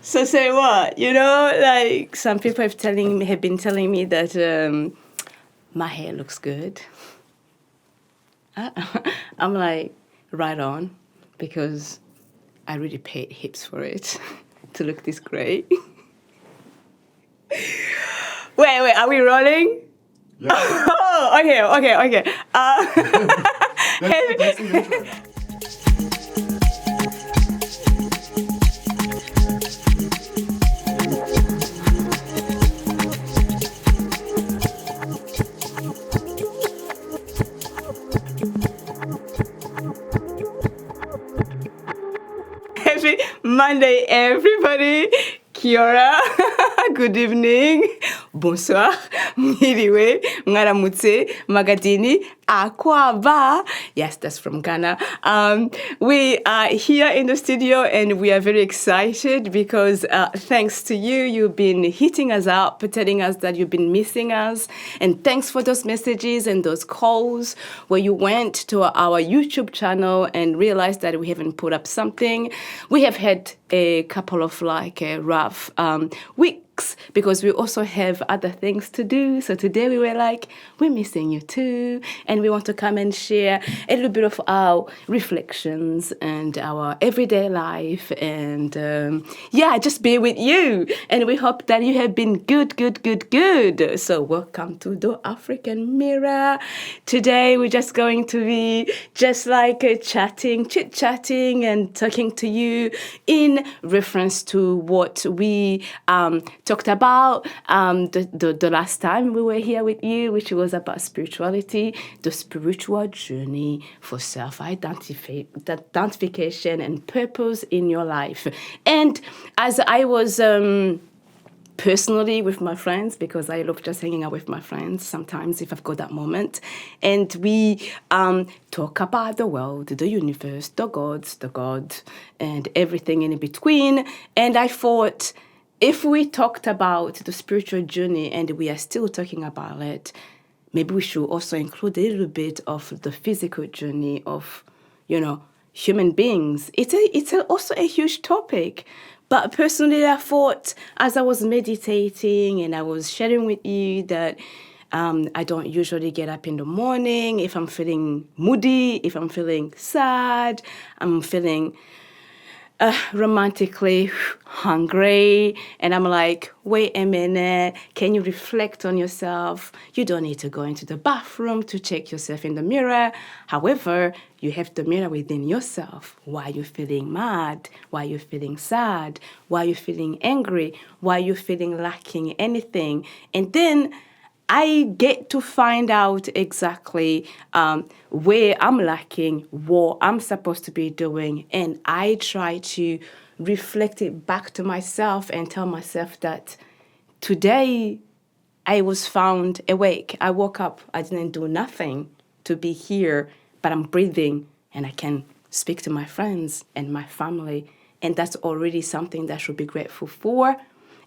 So say what? Like some people have been telling me that my hair looks good. I'm like, right on, because I really paid heaps for it to look this great. Wait, are we rolling? Yeah. Oh, okay. That's the intro. Happy Monday, everybody. Kia ora. Good evening. Bonsoir. Miriwe. Ngaramutse. Magadini. Akwaba. Yes, that's from Ghana. We are here in the studio and we are very excited because thanks to you, you've been hitting us up, telling us that you've been missing us. And thanks for those messages and those calls where you went to our YouTube channel and realized that we haven't put up something. We have had a couple of rough weeks because we also have other things to do. So today we were like, we're missing you too. And we want to come and share a little bit of our reflections and our everyday life and just be with you. And we hope that you have been good. So welcome to the African Mirror. Today we're just going to be just like chit-chatting and talking to you in reference to what we talked about the last time we were here with you, which was about spirituality, the spiritual journey for self-identification and purpose in your life. And as I was personally with my friends, because I love just hanging out with my friends sometimes if I've got that moment, and we talk about the world, the universe, the gods, the God, and everything in between. And I thought, if we talked about the spiritual journey and we are still talking about it, maybe we should also include a little bit of the physical journey of, human beings. It's also a huge topic. But personally, I thought as I was meditating and I was sharing with you that I don't usually get up in the morning if I'm feeling moody, if I'm feeling sad, I'm feeling romantically hungry, and I'm like, wait a minute, can you reflect on yourself? You don't need to go into the bathroom to check yourself in the mirror. However, you have the mirror within yourself. Why you're feeling mad, why you're feeling sad, why you're feeling angry, why you're feeling lacking anything. And then I get to find out exactly where I'm lacking, what I'm supposed to be doing, and I try to reflect it back to myself and tell myself that today I was found awake. I woke up, I didn't do nothing to be here, but I'm breathing and I can speak to my friends and my family, and that's already something that I should be grateful for.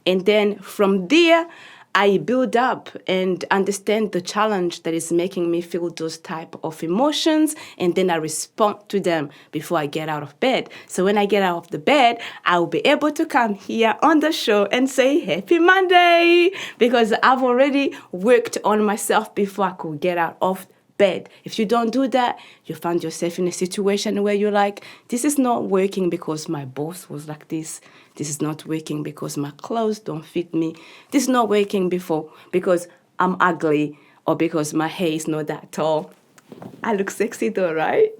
And then from there, I build up and understand the challenge that is making me feel those type of emotions, and then I respond to them before I get out of bed. So when I get out of the bed, I'll be able to come here on the show and say, Happy Monday, because I've already worked on myself before I could get out of bed. If you don't do that, you find yourself in a situation where you're like, this is not working because my boss was like this. This is not working because my clothes don't fit me. This is not working because I'm ugly or because my hair is not that tall. I look sexy though, right?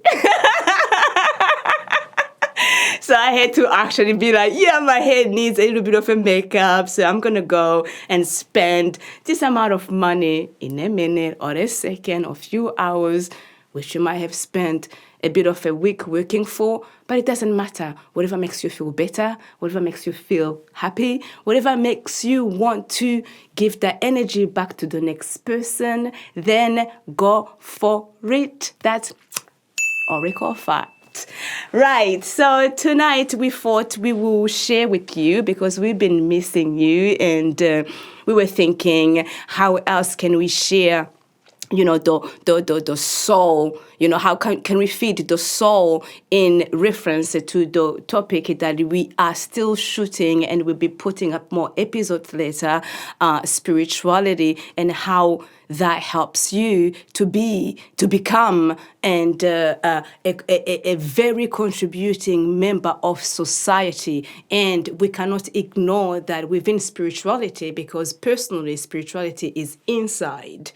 So I had to actually be like, my hair needs a little bit of a makeup, so I'm going to go and spend this amount of money in a minute or a second or a few hours, which you might have spent a bit of a week working for, but it doesn't matter. Whatever makes you feel better, whatever makes you feel happy, whatever makes you want to give that energy back to the next person, then go for it. That's ORIKoL fact. Right, so tonight we thought we will share with you because we've been missing you, and we were thinking, how else can we share the soul, how can we feed the soul in reference to the topic that we are still shooting and we'll be putting up more episodes later, spirituality, and how that helps you to become and a very contributing member of society. And we cannot ignore that within spirituality, because personally spirituality is inside.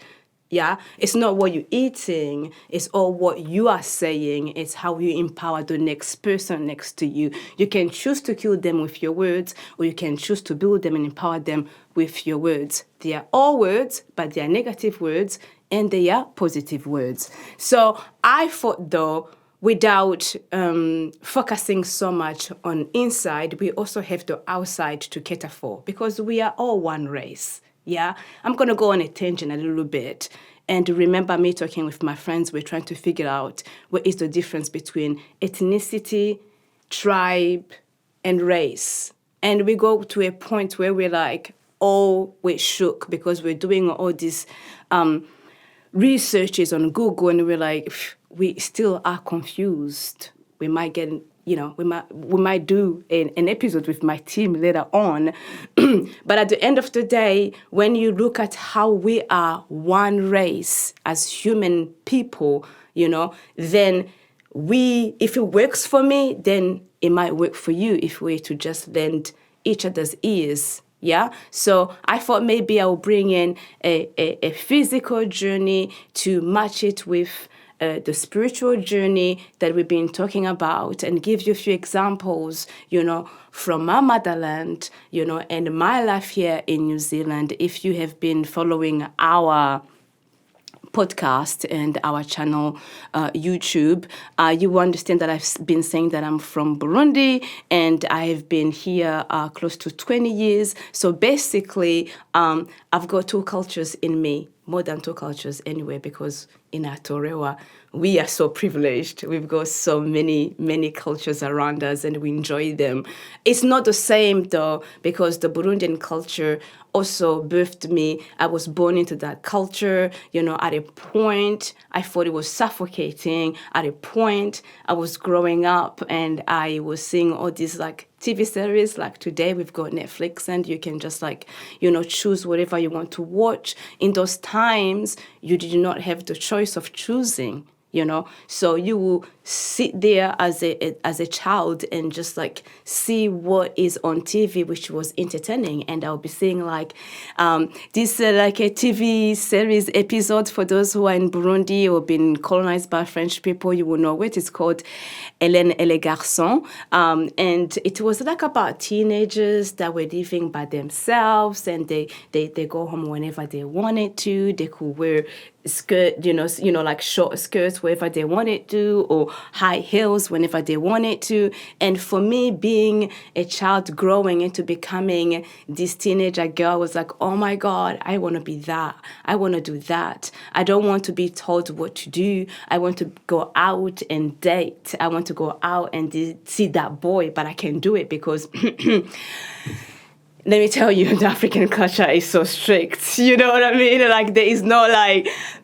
Yeah, it's not what you're eating, it's all what you are saying, it's how you empower the next person next to you. You can choose to kill them with your words, or you can choose to build them and empower them with your words. They are all words, but they are negative words and they are positive words. So I thought, though, without focusing so much on inside, we also have the outside to cater for, because we are all one race. Yeah, I'm going to go on a tangent a little bit. And remember me talking with my friends, we're trying to figure out what is the difference between ethnicity, tribe, and race. And we go to a point where we're like, oh, we're shook, because we're doing all these researches on Google, and we're like, we still are confused. We might get, we might do an episode with my team later on. But at the end of the day, when you look at how we are one race as human people, then if it works for me, then it might work for you if we're to just lend each other's ears. Yeah, so I thought maybe I'll bring in a physical journey to match it with the spiritual journey that we've been talking about, and give you a few examples, from my motherland, and my life here in New Zealand. If you have been following our podcast and our channel, YouTube, you will understand that I've been saying that I'm from Burundi, and I have been here close to 20 years. So basically, I've got two cultures in me, more than two cultures anyway, because in Atorewa, we are so privileged. We've got so many cultures around us, and we enjoy them. It's not the same, though, because the Burundian culture also birthed me. I was born into that culture. At a point, I thought it was suffocating. At a point, I was growing up and I was seeing all these TV series. Like today, we've got Netflix, and you can just choose whatever you want to watch. In those times, you did not have the choice of choosing. So you will sit there as a child and just see what is on TV, which was entertaining. And I'll be seeing this a TV series episode. For those who are in Burundi or been colonized by French people, you will know it. It's called Hélène et les garçons. And it was about teenagers that were living by themselves, and they go home whenever they wanted to. They could wear skirt, short skirts wherever they wanted to, or high heels whenever they wanted to. And for me, being a child growing into becoming this teenager girl, was like, oh my God, I want to be that. I want to do that. I don't want to be told what to do. I want to go out and date. I want to go out and see that boy, but I can do it because let me tell you, the African culture is so strict. You know what I mean? There is no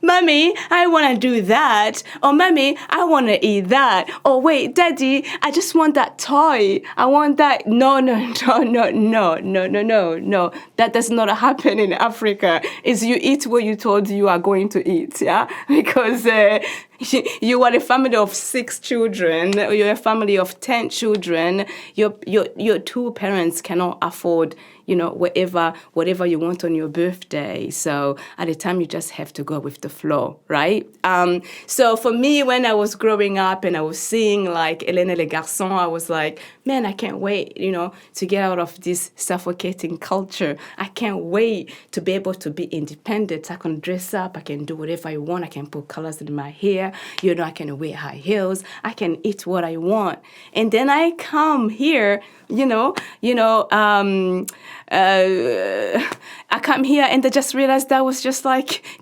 Mommy, I want to do that. Or Mommy, I want to eat that. Or wait, Daddy, I just want that toy. I want that. No. That does not happen in Africa. It's you eat what you told you are going to eat, yeah? Because you are a family of 6 children, you're a family of 10 children, your 2 parents cannot afford, whatever you want on your birthday. So at the time, you just have to go with the flow, right? So for me, when I was growing up and I was seeing Hélène et les garçons, I was like, man, I can't wait, to get out of this suffocating culture. I can't wait to be able to be independent. I can dress up, I can do whatever I want, I can put colors in my hair, I can wear high heels, I can eat what I want. And then I come here, I come here and I just realized that was just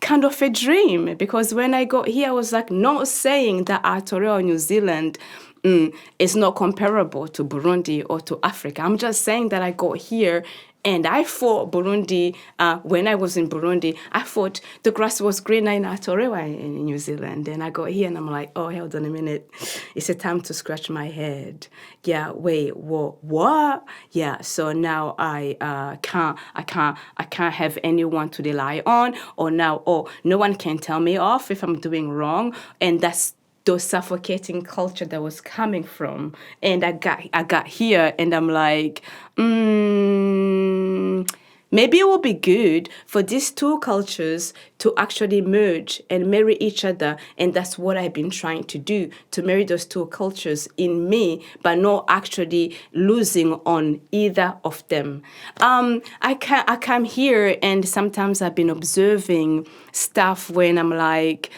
kind of a dream, because when I got here, I was not saying that Aotearoa, New Zealand, is not comparable to Burundi or to Africa. I'm just saying that I got here And I thought Burundi, when I was in Burundi, I thought the grass was greener in Atorewa in New Zealand. Then I got here and I'm like, oh, hold on a minute. It's a time to scratch my head. Yeah, wait, what? Yeah, so now I can't have anyone to rely on, or now, no one can tell me off if I'm doing wrong. And that's those suffocating culture that was coming from. And I got here and I'm like, maybe it will be good for these two cultures to actually merge and marry each other. And that's what I've been trying to do, to marry those two cultures in me, but not actually losing on either of them. I come here and sometimes I've been observing stuff when I'm like,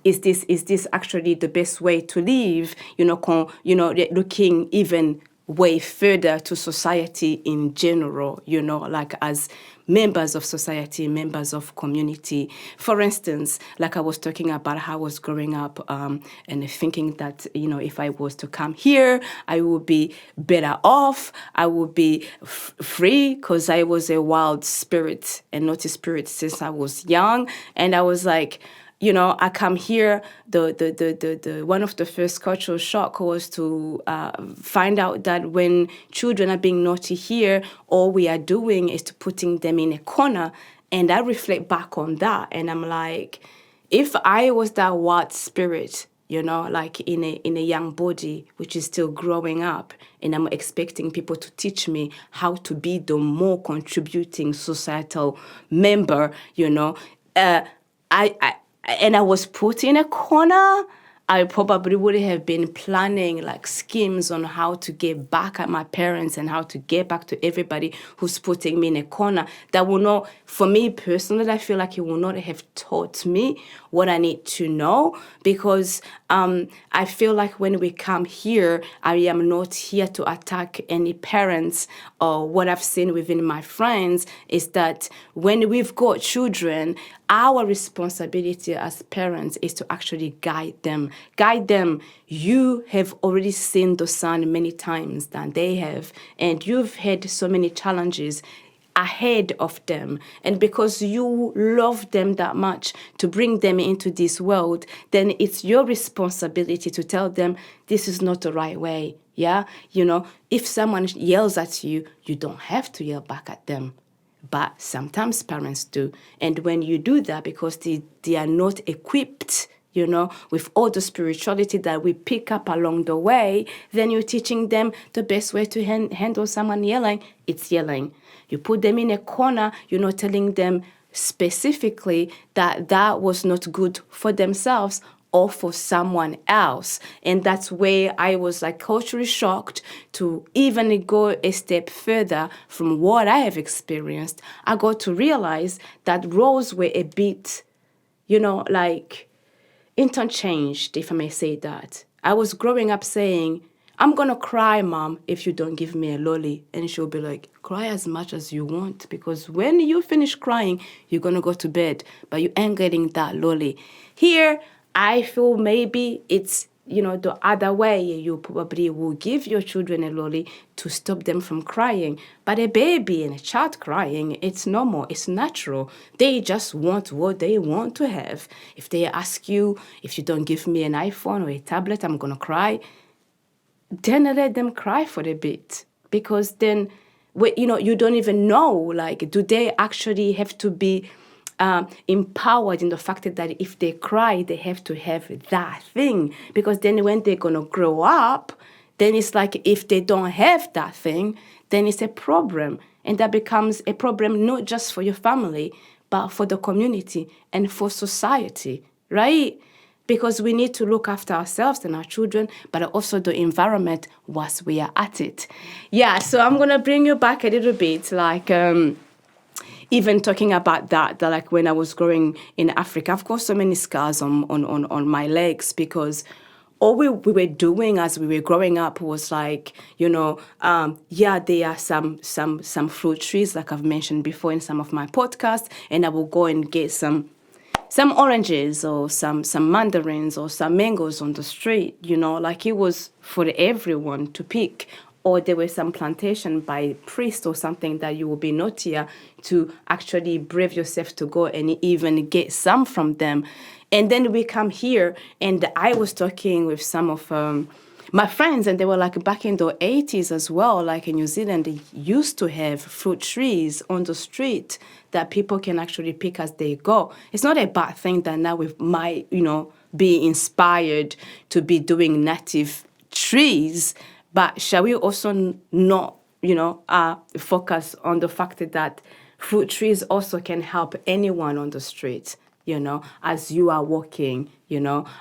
is this actually the best way to live? Looking even way further to society in general, like as members of society, members of community. For instance, like I was talking about how I was growing up and thinking that, if I was to come here, I would be better off. I would be free because I was a wild spirit and not a spirit since I was young. And I was like, I come here, the one of the first cultural shock was to find out that when children are being naughty here, all we are doing is to putting them in a corner. And I reflect back on that and I'm like, if I was that wild spirit, like in a young body, which is still growing up, and I'm expecting people to teach me how to be the more contributing societal member, I was put in a corner, I probably would have been planning like schemes on how to get back at my parents and how to get back to everybody who's putting me in a corner. That will not, for me personally, I feel like it will not have taught me what I need to know, because I feel like when we come here, I am not here to attack any parents. Or what I've seen within my friends is that when we've got children, our responsibility as parents is to actually guide them. Guide them. You have already seen the sun many times than they have, and you've had so many challenges ahead of them. And because you love them that much to bring them into this world, then it's your responsibility to tell them this is not the right way. Yeah? If someone yells at you, you don't have to yell back at them. But sometimes parents do. And when you do that, because they are not equipped, with all the spirituality that we pick up along the way, then you're teaching them the best way to handle someone yelling. It's yelling. You put them in a corner, you're not telling them specifically that was not good for themselves or for someone else. And that's where I was like culturally shocked to even go a step further from what I have experienced. I got to realize that roles were a bit, interchanged, if I may say that. I was growing up saying, I'm going to cry, Mom, if you don't give me a lolly. And she'll be like, cry as much as you want, because when you finish crying, you're going to go to bed, but you ain't getting that lolly. Here, I feel maybe it's, the other way. You probably will give your children a lolly to stop them from crying. But a baby and a child crying, it's normal, it's natural. They just want what they want to have. If they ask you, if you don't give me an iPhone or a tablet, I'm going to cry. Then let them cry for a bit. Because then, you don't even know, do they actually have to be empowered in the fact that if they cry, they have to have that thing. Because then when they're going to grow up, then it's like if they don't have that thing, then it's a problem. And that becomes a problem not just for your family, but for the community and for society, right? Because we need to look after ourselves and our children, but also the environment whilst we are at it. Yeah, so I'm going to bring you back a little bit, even talking about that like when I was growing in Africa, I've got so many scars on my legs, because all we were doing as we were growing up was like, there are some fruit trees, like I've mentioned before in some of my podcasts, and I will go and get some oranges or some mandarins or some mangoes on the street, it was for everyone to pick or there were some plantation by priest or something that you will be naughtier to actually brave yourself to go and even get some from them. And then we come here, and I was talking with some of my friends, and they were like, back in the 80s as well, like in New Zealand, they used to have fruit trees on the street that people can actually pick as they go. It's not a bad thing that now we might, be inspired to be doing native trees, but shall we also not, focus on the fact that fruit trees also can help anyone on the street, as you are walking,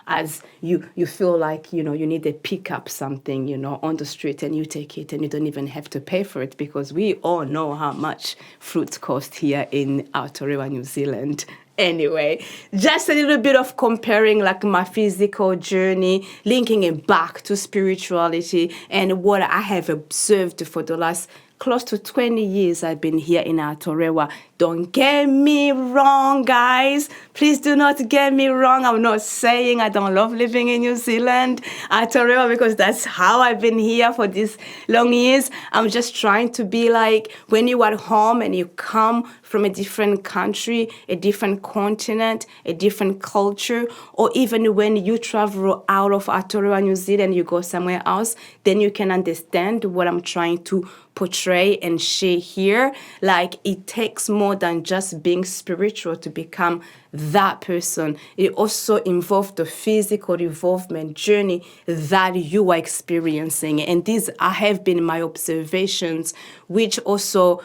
as you feel like, you need to pick up something, on the street, and you take it and you don't even have to pay for it, because we all know how much fruits cost here in Aotearoa, New Zealand. Anyway, just a little bit of comparing like my physical journey, linking it back to spirituality and what I have observed for the last close to 20 years I've been here in Aotearoa. Don't get me wrong, guys. Please do not get me wrong. I'm not saying I don't love living in New Zealand, Aotearoa, because that's how I've been here for these long years. I'm just trying to be like, when you are at home and you come from a different country, a different continent, a different culture, or even when you travel out of Aotearoa, New Zealand, you go somewhere else, then you can understand what I'm trying to portray and share here. Like, it takes more than just being spiritual to become that person. It also involves the physical evolvement journey that you are experiencing. And these have been my observations, which also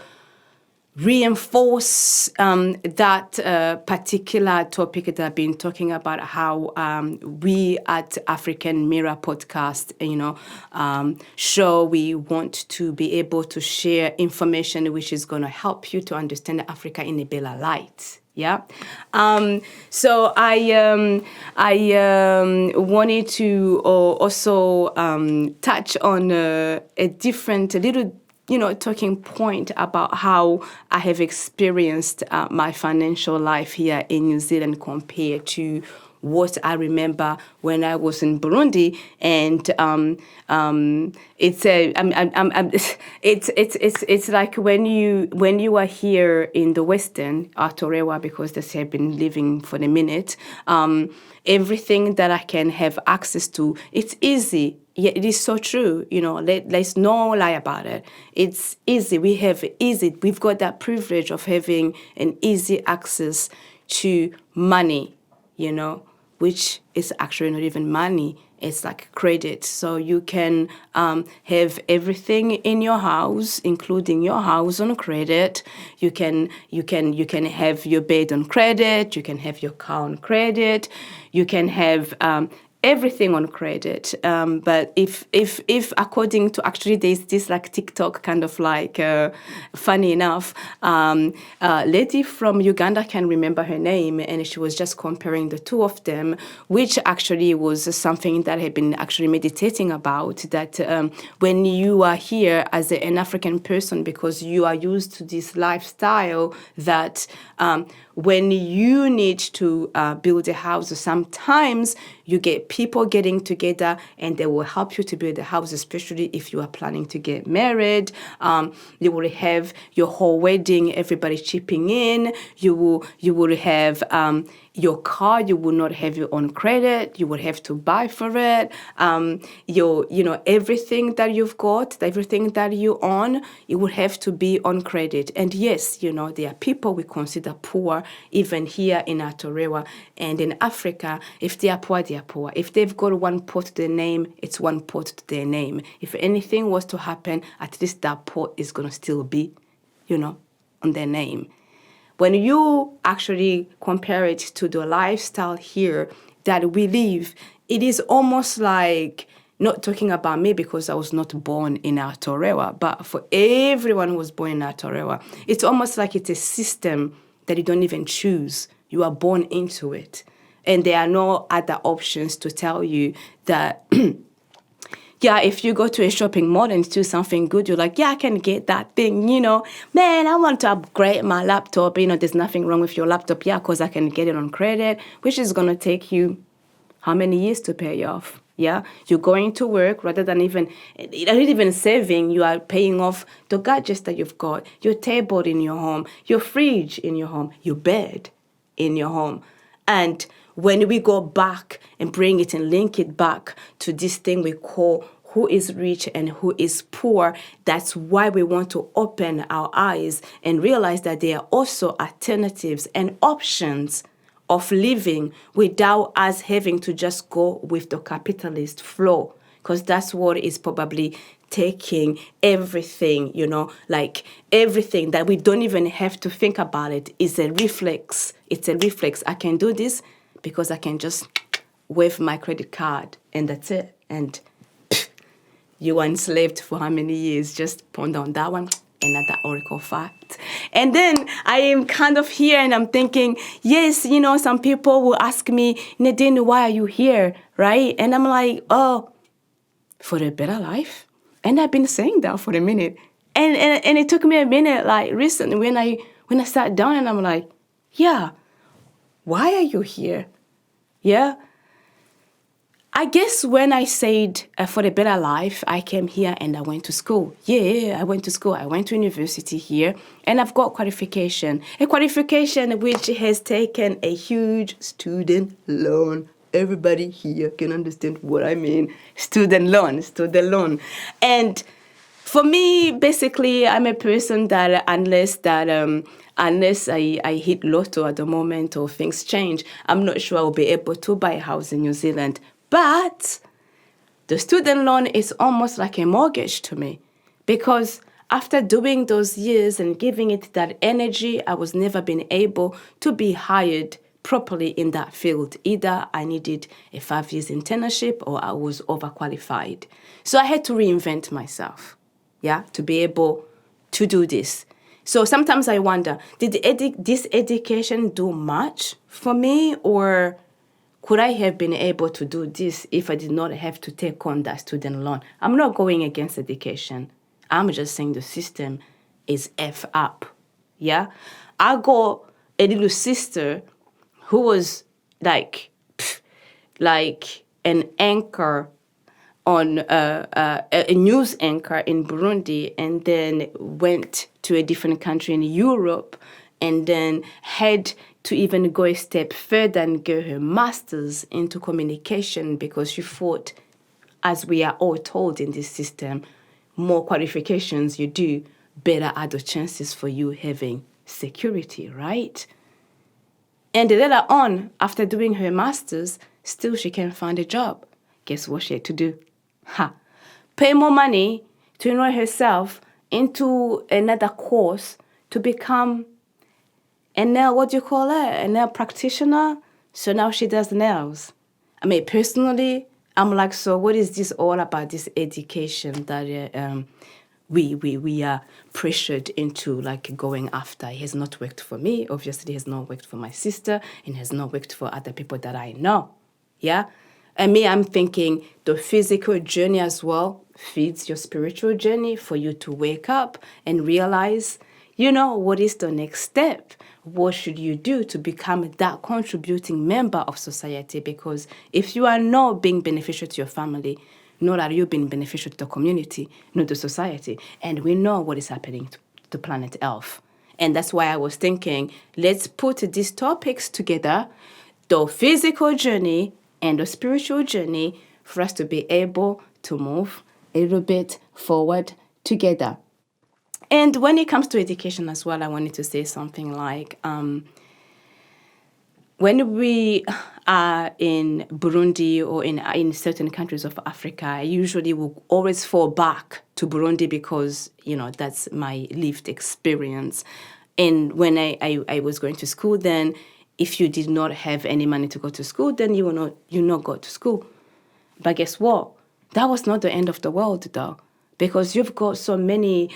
reinforce that particular topic that I've been talking about, how we at African Mirror podcast, show, we want to be able to share information which is going to help you to understand Africa in a better light. Yeah. So I wanted to also touch on a different little talking point about how I have experienced my financial life here in New Zealand compared to what I remember when I was in Burundi. And it's like when you are here in the Western Aotearoa, because they have been living for a minute, everything that I can have access to, it's easy. Yeah, it is so true. There's no lie about it. It's easy. We've got that privilege of having an easy access to money, which is actually not even money. It's like credit. So you can have everything in your house, including your house, on credit. You can have your bed on credit. You can have your car on credit. You can have everything on credit. But if according to, actually there's this like TikTok kind of like, funny enough, lady from Uganda, can't remember her name, and she was just comparing the two of them, which actually was something that I had been actually meditating about, that when you are here as an African person, because you are used to this lifestyle, that when you need to build a house, sometimes you get people getting together and they will help you to build a house, especially if you are planning to get married. You will have your whole wedding, everybody chipping in. You will have your car, you will not have your own credit. You will have to buy for it. Everything that you've got, everything that you own, it will have to be on credit. And yes, there are people we consider poor, even here in Aotearoa and in Africa. If they are poor, they are poor. If they've got one pot to their name, it's one pot to their name. If anything was to happen, at least that pot is going to still be, on their name. When you actually compare it to the lifestyle here that we live, it is almost like, not talking about me because I was not born in Aotearoa, but for everyone who was born in Aotearoa, it's almost like it's a system that you don't even choose. You are born into it. And there are no other options to tell you that yeah, if you go to a shopping mall and do something good, you're like, yeah, I can get that thing, Man, I want to upgrade my laptop. There's nothing wrong with your laptop. Yeah, because I can get it on credit, which is going to take you how many years to pay off? Yeah, you're going to work rather than even saving. You are paying off the gadgets that you've got, your table in your home, your fridge in your home, your bed in your home. And when we go back and bring it and link it back to this thing we call who is rich and who is poor, that's why we want to open our eyes and realize that there are also alternatives and options of living without us having to just go with the capitalist flow, because that's what is probably taking everything, like everything that we don't even have to think about it is a reflex. It's a reflex. I can do this because I can just wave my credit card and that's it. And you were enslaved for how many years? Just ponder on that one. Another ORIKoL fact. And then I am kind of here and I'm thinking, yes, some people will ask me, Nadine, why are you here? Right? And I'm like, oh, for a better life. And I've been saying that for a minute. And it took me a minute, like recently when I sat down and I'm like, yeah, why are you here? Yeah. I guess when I said for a better life, I came here and I went to school. Yeah, I went to school. I went to university here and I've got qualification. A qualification which has taken a huge student loan. Everybody here can understand what I mean. Student loan. And for me, basically, I'm a person that unless I hit lotto at the moment or things change, I'm not sure I'll be able to buy a house in New Zealand. But the student loan is almost like a mortgage to me, because after doing those years and giving it that energy, I was never been able to be hired properly in that field. Either I needed a 5 years internship or I was overqualified. So I had to reinvent myself, to be able to do this. So sometimes I wonder, did this education do much for me, or could I have been able to do this if I did not have to take on that student loan? I'm not going against education. I'm just saying the system is F up. Yeah? I got a little sister who was like an anchor on a news anchor in Burundi, and then went to a different country in Europe, and then had to even go a step further and get her master's into communication, because she thought, as we are all told in this system, more qualifications you do, better are the chances for you having security, right? And later on, after doing her master's, still she can't find a job. Guess what she had to do? Pay more money to enroll herself into another course to become a nail, a nail practitioner. So now she does nails. I mean, personally, I'm like, so what is this all about, this education that we are pressured into like going after? It has not worked for me. Obviously, it has not worked for my sister, and has not worked for other people that I know. Yeah? And me, I'm thinking the physical journey as well feeds your spiritual journey, for you to wake up and realize, what is the next step? What should you do to become that contributing member of society? Because if you are not being beneficial to your family, nor are you being beneficial to the community, nor to society. And we know what is happening to planet Earth. And that's why I was thinking, let's put these topics together, the physical journey and the spiritual journey, for us to be able to move a little bit forward together. And when it comes to education as well, I wanted to say something like, when we are in Burundi or in certain countries of Africa, I usually will always fall back to Burundi because, that's my lived experience. And when I was going to school then, if you did not have any money to go to school, then you not go to school. But guess what? That was not the end of the world, though, because you've got so many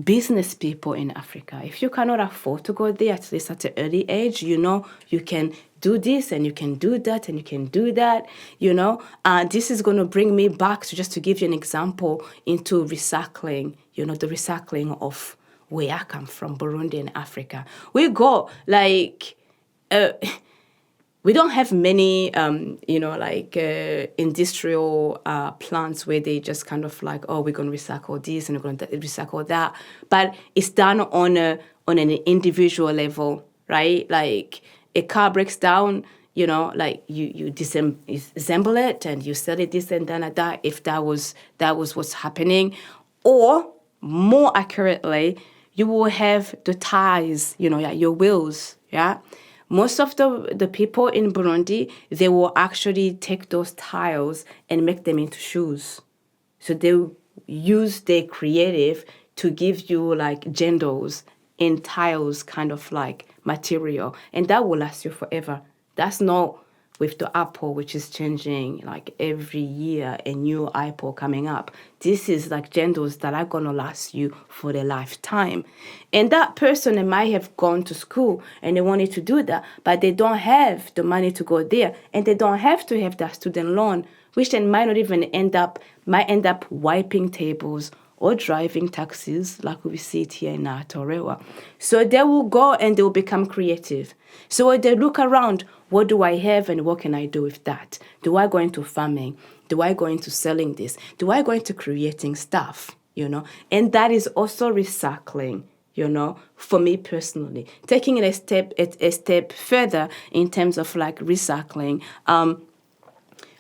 business people in Africa. If you cannot afford to go there, at least at an early age, you can do this and you can do that and you can do that, This is going to bring me back to, just to give you an example, into recycling, the recycling of where I come from, Burundi and Africa. We got we don't have many, industrial plants where they just kind of like, oh, we're going to recycle this and we're going to recycle that. But it's done on an individual level, right? Like a car breaks down, like you disassemble it and you sell it this and then like that, if that was what's happening. Or more accurately, you will have the tires, your wheels, yeah? Most of the people in Burundi, they will actually take those tiles and make them into shoes. So they use their creative to give you like genders in tiles kind of like material. And that will last you forever. That's not with the Apple, which is changing like every year, a new Apple coming up. This is like genders that are going to last you for a lifetime. And that person, they might have gone to school and they wanted to do that, but they don't have the money to go there. And they don't have to have that student loan, which then might not even end up wiping tables or driving taxis like we see it here in Torewa. So they will go and they will become creative. So when they look around, what do I have and what can I do with that? Do I go into farming? Do I go into selling this? Do I go into creating stuff? And that is also recycling, for me personally. Taking it a step further in terms of like recycling.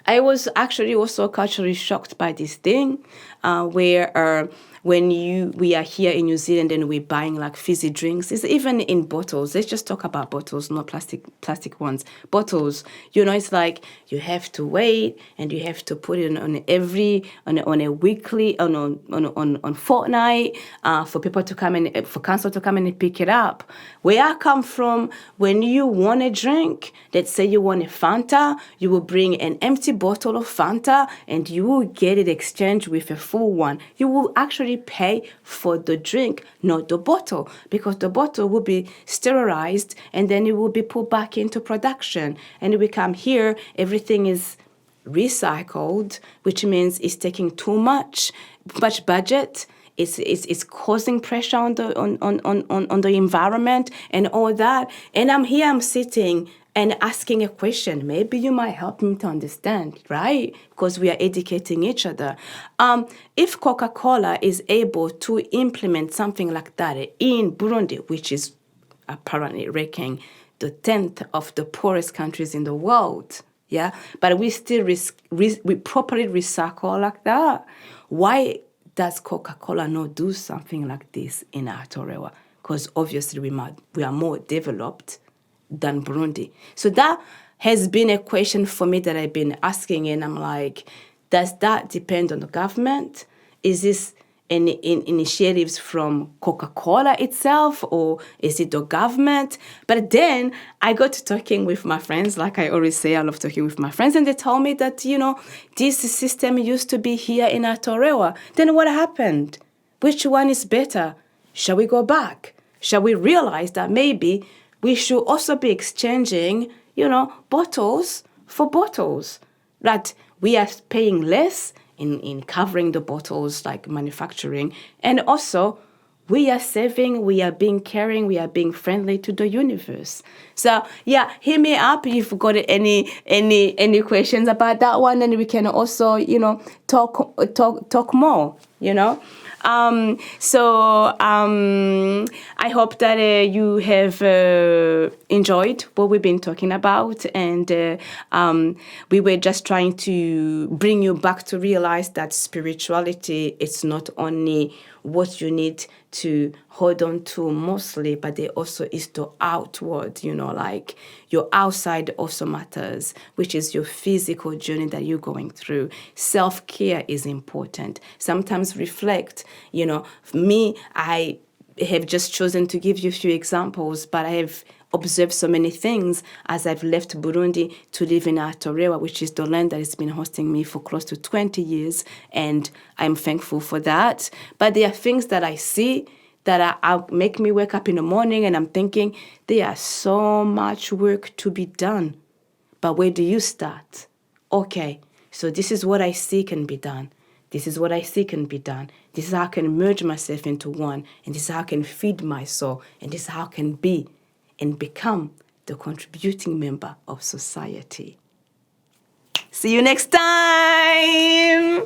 I was actually also culturally shocked by this thing where when we are here in New Zealand and we're buying like fizzy drinks, it's even in bottles. Let's just talk about bottles, not plastic ones. Bottles, it's like you have to wait and you have to put it on a weekly, on fortnight for people to come and for council to come and pick it up. Where I come from, when you want a drink, let's say you want a Fanta, you will bring an empty bottle of Fanta and you will get it exchanged with a full one. You will actually pay for the drink, not the bottle, because the bottle will be sterilized and then it will be put back into production. And we come here, everything is recycled, which means it's taking too much budget. It's causing pressure on the environment and all that. And I'm sitting and asking a question. Maybe you might help me to understand, right? Because we are educating each other. If Coca-Cola is able to implement something like that in Burundi, which is apparently ranking the 10th of the poorest countries in the world, yeah, but we still we properly recycle like that, why does Coca-Cola not do something like this in Torewa? Because obviously we are more developed than Burundi. So that has been a question for me that I've been asking, and I'm like, does that depend on the government? Is this initiatives from Coca-Cola itself, or is it the government? But then I got to talking with my friends. Like I always say, I love talking with my friends, and they told me that, this system used to be here in Torewa. Then what happened? Which one is better? Shall we go back? Shall we realize that maybe we should also be exchanging, bottles for bottles? That we are paying less in covering the bottles, like manufacturing. And also, we are saving, we are being caring, we are being friendly to the universe. So, yeah, hit me up if you've got any questions about that one. And we can also, talk more, I hope that you have enjoyed what we've been talking about, and we were just trying to bring you back to realize that spirituality is not only what you need to hold on to mostly, but it also is the outward, like your outside also matters, which is your physical journey that you're going through. Self-care is important. Sometimes reflect, me, I have just chosen to give you a few examples, but I have observed so many things as I've left Burundi to live in Torewa, which is the land that has been hosting me for close to 20 years, and I'm thankful for that. But there are things that I see that make me wake up in the morning and I'm thinking, there is so much work to be done. But where do you start? Okay, so this is what I see can be done. This is what I see can be done. This is how I can merge myself into one. And this is how I can feed my soul. And this is how I can be and become the contributing member of society. See you next time.